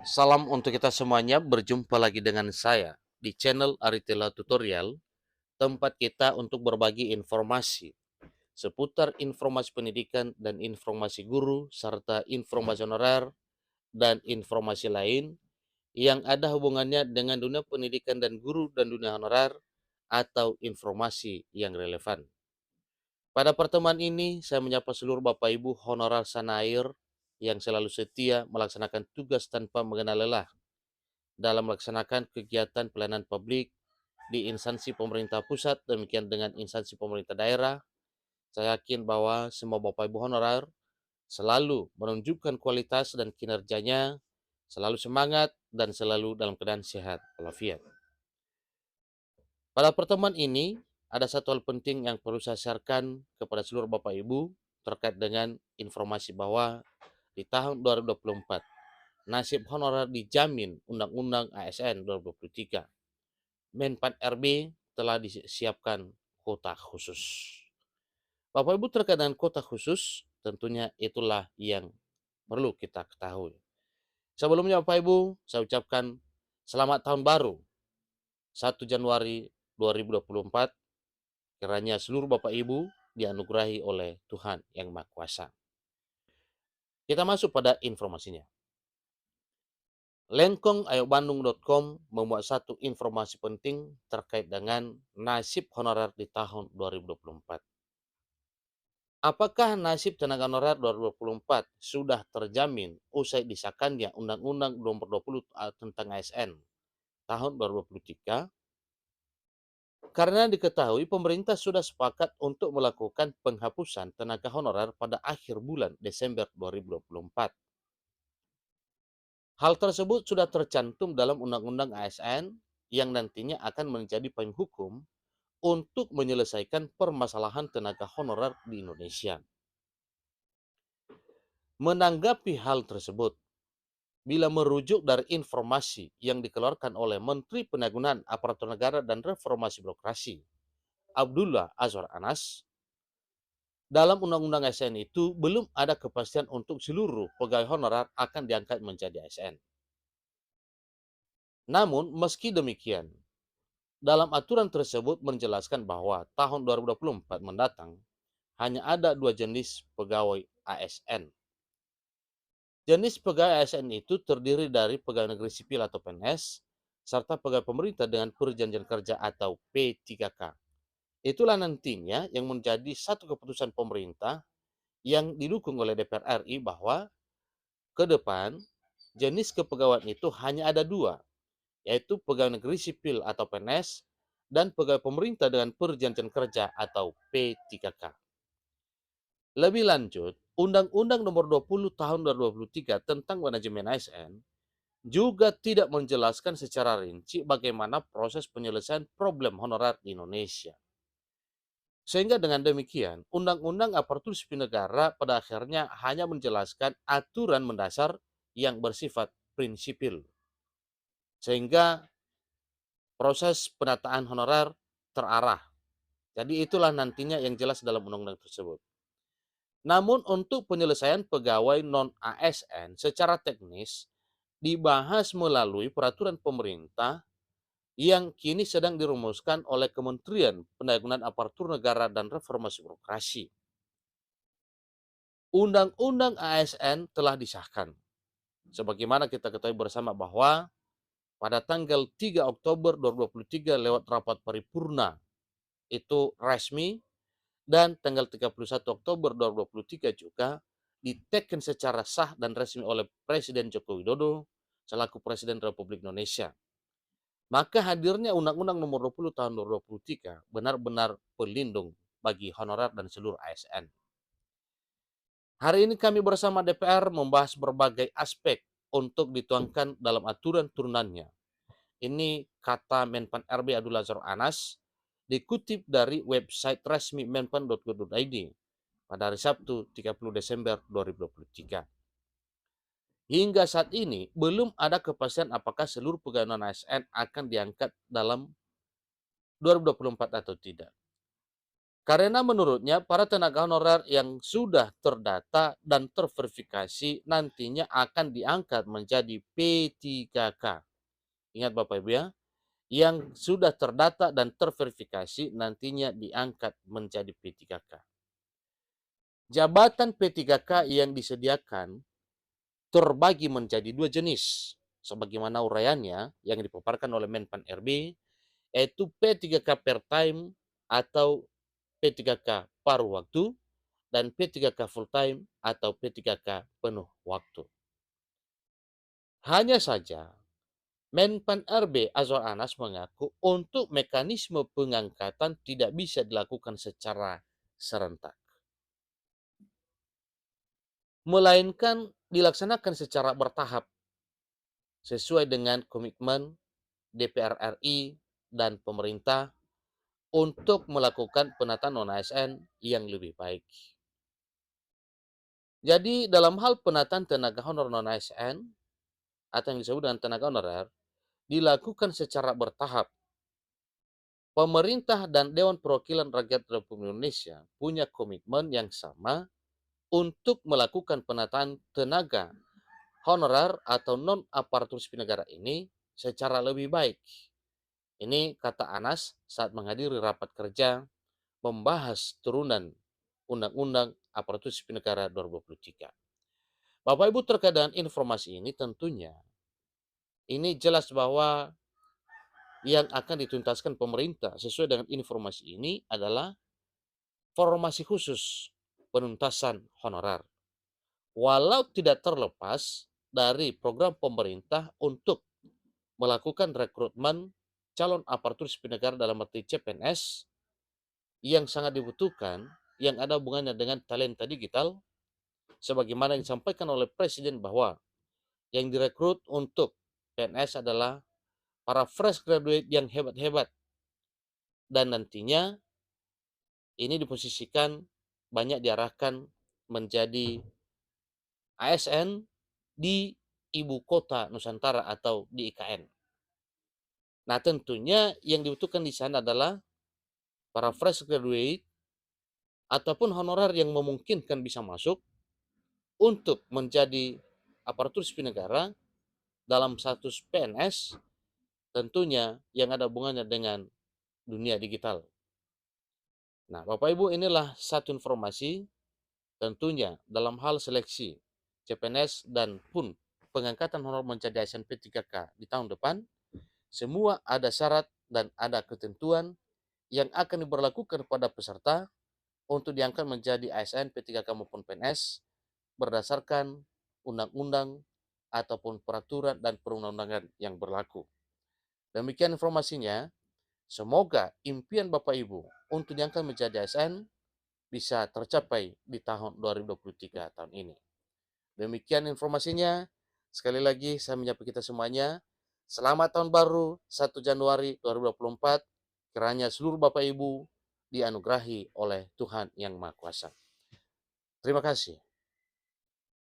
Salam untuk kita semuanya, berjumpa lagi dengan saya di channel Aritela Tutorial, tempat kita untuk berbagi informasi seputar informasi pendidikan dan informasi guru, serta informasi honorer dan informasi lain yang ada hubungannya dengan dunia pendidikan dan guru dan dunia honorer atau informasi yang relevan. Pada pertemuan ini, saya menyapa seluruh Bapak Ibu honorer Sanair yang selalu setia melaksanakan tugas tanpa mengenal lelah dalam melaksanakan kegiatan pelayanan publik di instansi pemerintah pusat, demikian dengan instansi pemerintah daerah. Saya yakin bahwa semua Bapak Ibu honorer selalu menunjukkan kualitas dan kinerjanya, selalu semangat dan selalu dalam keadaan sehat walafiat. Pada pertemuan ini, ada satu hal penting yang perlu saya sharekan kepada seluruh Bapak Ibu terkait dengan informasi bahwa di tahun 2024, nasib honorer dijamin Undang-Undang ASN 2023. Menpan RB telah disiapkan kota khusus. Bapak Ibu terkait dengan kota khusus, tentunya itulah yang perlu kita ketahui. Sebelumnya Bapak Ibu, saya ucapkan selamat tahun baru 1 Januari 2024. Kiranya seluruh Bapak Ibu dianugerahi oleh Tuhan Yang Maha Kuasa. Kita masuk pada informasinya. Lengkongayobandung.com memuat satu informasi penting terkait dengan nasib honorer di tahun 2024. Apakah nasib tenaga honorer 2024 sudah terjamin usai disahkannya Undang-Undang Nomor 20 tentang ASN tahun 2023? Karena diketahui pemerintah sudah sepakat untuk melakukan penghapusan tenaga honorer pada akhir bulan Desember 2024. Hal tersebut sudah tercantum dalam Undang-Undang ASN yang nantinya akan menjadi payung hukum untuk menyelesaikan permasalahan tenaga honorer di Indonesia. Menanggapi hal tersebut, bila merujuk dari informasi yang dikeluarkan oleh Menteri Pendayagunaan Aparatur Negara dan Reformasi Birokrasi, Abdullah Azwar Anas, dalam Undang-Undang ASN itu belum ada kepastian untuk seluruh pegawai honorer akan diangkat menjadi ASN. Namun, meski demikian, dalam aturan tersebut menjelaskan bahwa tahun 2024 mendatang hanya ada dua jenis pegawai ASN. Jenis pegawai ASN itu terdiri dari pegawai negeri sipil atau PNS, serta pegawai pemerintah dengan perjanjian kerja atau P3K. Itulah nantinya yang menjadi satu keputusan pemerintah yang didukung oleh DPR RI bahwa ke depan jenis kepegawaian itu hanya ada dua, yaitu pegawai negeri sipil atau PNS dan pegawai pemerintah dengan perjanjian kerja atau P3K. Lebih lanjut, Undang-Undang Nomor 20 Tahun 2023 tentang manajemen ASN juga tidak menjelaskan secara rinci bagaimana proses penyelesaian problem honorer di Indonesia. Sehingga dengan demikian, Undang-Undang Aparatur Sipil Negara pada akhirnya hanya menjelaskan aturan mendasar yang bersifat prinsipil. Sehingga proses penataan honorer terarah. Jadi itulah nantinya yang jelas dalam undang-undang tersebut. Namun untuk penyelesaian pegawai non-ASN secara teknis dibahas melalui peraturan pemerintah yang kini sedang dirumuskan oleh Kementerian Pendayagunaan Aparatur Negara dan Reformasi Birokrasi. Undang-Undang ASN telah disahkan. Sebagaimana kita ketahui bersama bahwa pada tanggal 3 Oktober 2023 lewat rapat paripurna itu resmi, dan tanggal 31 Oktober 2023 juga diteken secara sah dan resmi oleh Presiden Joko Widodo selaku Presiden Republik Indonesia. Maka hadirnya Undang-Undang Nomor 20 Tahun 2023 benar-benar pelindung bagi honorer dan seluruh ASN. Hari ini kami bersama DPR membahas berbagai aspek untuk dituangkan dalam aturan turunannya. Ini kata Menpan RB Abdullah Azwar Anas dikutip dari website resmi menpan.go.id pada hari Sabtu 30 Desember 2023. Hingga saat ini belum ada kepastian apakah seluruh pegawai non-ASN akan diangkat dalam 2024 atau tidak. Karena menurutnya para tenaga honorer yang sudah terdata dan terverifikasi nantinya akan diangkat menjadi P3K. Ingat Bapak Ibu ya, yang sudah terdata dan terverifikasi nantinya diangkat menjadi P3K. Jabatan P3K yang disediakan terbagi menjadi dua jenis, sebagaimana uraiannya yang dipaparkan oleh Menpan RB, yaitu P3K per time atau P3K paruh waktu, dan P3K full time atau P3K penuh waktu. Hanya saja, Menpan RB Azwar Anas mengaku untuk mekanisme pengangkatan tidak bisa dilakukan secara serentak, melainkan dilaksanakan secara bertahap sesuai dengan komitmen DPR RI dan pemerintah untuk melakukan penataan non-ASN yang lebih baik. Jadi dalam hal penataan tenaga honor non-ASN atau yang disebut dengan tenaga honorer dilakukan secara bertahap. Pemerintah dan Dewan Perwakilan Rakyat Republik Indonesia punya komitmen yang sama untuk melakukan penataan tenaga honorer atau non-aparatur sipil negara ini secara lebih baik. Ini kata Anas saat menghadiri rapat kerja membahas turunan Undang-Undang Aparatur Sipil Negara 2023. Bapak Ibu, terkait dengan informasi ini tentunya ini jelas bahwa yang akan dituntaskan pemerintah sesuai dengan informasi ini adalah formasi khusus penuntasan honorer. Walau tidak terlepas dari program pemerintah untuk melakukan rekrutmen calon aparatur sipil negara dalam arti CPNS yang sangat dibutuhkan, yang ada hubungannya dengan talenta digital, sebagaimana yang disampaikan oleh Presiden bahwa yang direkrut untuk PNS adalah para fresh graduate yang hebat-hebat, dan nantinya ini diposisikan banyak diarahkan menjadi ASN di ibu kota Nusantara atau di IKN. Nah, tentunya yang dibutuhkan di sana adalah para fresh graduate ataupun honorer yang memungkinkan bisa masuk untuk menjadi aparatur sipil negara dalam status PNS, tentunya yang ada hubungannya dengan dunia digital. Nah, Bapak Ibu, inilah satu informasi tentunya dalam hal seleksi CPNS dan pun pengangkatan honor menjadi ASN P3K di tahun depan, semua ada syarat dan ada ketentuan yang akan diberlakukan pada peserta untuk diangkat menjadi ASN, P3K maupun PNS berdasarkan undang-undang ataupun peraturan dan perundang-undangan yang berlaku. Demikian informasinya. Semoga impian Bapak Ibu untuk diangkat menjadi ASN bisa tercapai di tahun 2023 tahun ini. Demikian informasinya. Sekali lagi saya menyapa kita semuanya. Selamat tahun baru 1 Januari 2024. Kiranya seluruh Bapak Ibu dianugerahi oleh Tuhan Yang Maha Kuasa. Terima kasih.